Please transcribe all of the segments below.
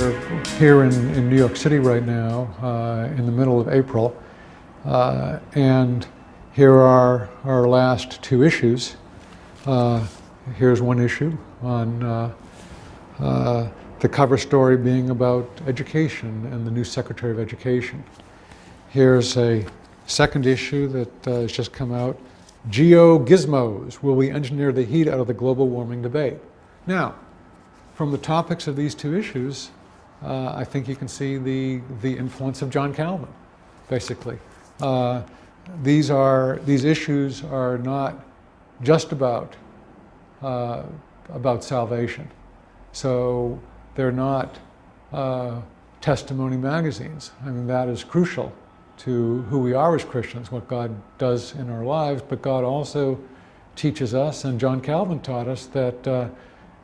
We're here in New York City right now, in the middle of April, and here are our last two issues. Here's one issue on the cover story being about education and the new Secretary of Education. Here's a second issue that has just come out, Geo-Gizmos, will we engineer the heat out of the global warming debate? Now, from the topics of these two issues, I think you can see the influence of John Calvin, basically. These issues are not just about salvation. So they're not testimony magazines. I mean, that is crucial to who we are as Christians, what God does in our lives, but God also teaches us, and John Calvin taught us that,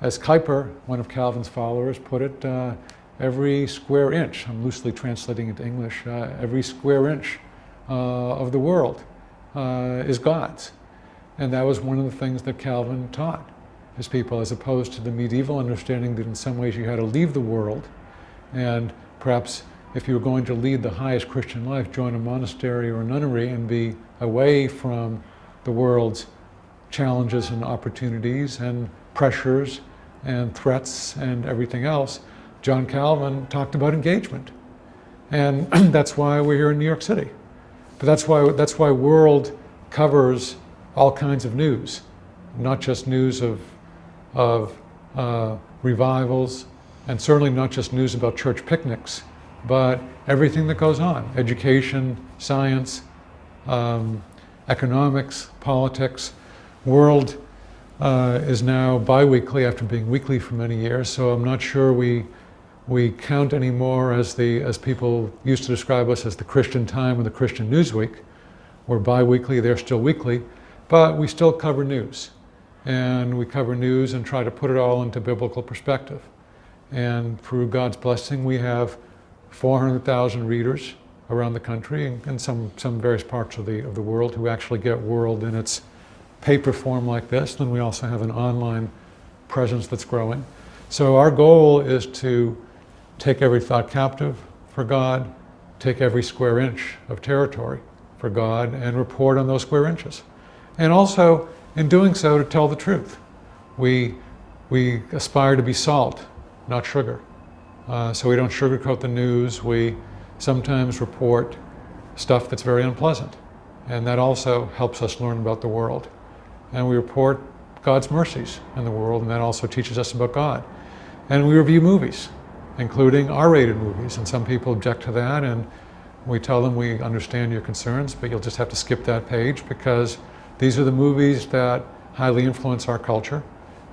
as Kuyper, one of Calvin's followers, put it, every square inch, I'm loosely translating it to English, every square inch of the world is God's. And that was one of the things that Calvin taught his people, as opposed to the medieval understanding that in some ways you had to leave the world, and perhaps if you were going to lead the highest Christian life, join a monastery or a nunnery and be away from the world's challenges and opportunities and pressures and threats and everything else. John Calvin talked about engagement. And that's why we're here in New York City. But that's why World covers all kinds of news, not just news of revivals, and certainly not just news about church picnics, but everything that goes on, education, science, economics, politics. World is now bi-weekly after being weekly for many years, so I'm not sure we count anymore as people used to describe us as the Christian Time or the Christian Newsweek. We're bi-weekly, they're still weekly, but we still cover news. And we cover news and try to put it all into biblical perspective. And through God's blessing, we have 400,000 readers around the country and some various parts of the world who actually get World in its paper form like this. Then we also have an online presence that's growing. So our goal is to take every thought captive for God, take every square inch of territory for God, and report on those square inches. And also, in doing so, to tell the truth. We aspire to be salt, not sugar. So we don't sugarcoat the news. We sometimes report stuff that's very unpleasant. And that also helps us learn about the world. And we report God's mercies in the world, and that also teaches us about God. And we review movies, including R-rated movies. And some people object to that, and we tell them we understand your concerns, but you'll just have to skip that page because these are the movies that highly influence our culture.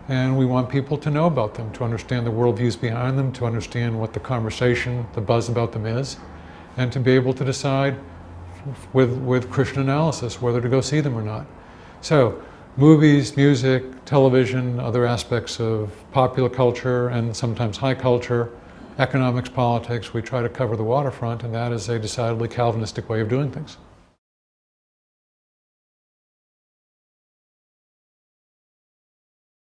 And we want people to know about them, to understand the worldviews behind them, to understand what the conversation, the buzz about them is, and to be able to decide with Christian analysis whether to go see them or not. So, movies, music, television, other aspects of popular culture and sometimes high culture, economics, politics, we try to cover the waterfront, and that is a decidedly Calvinistic way of doing things.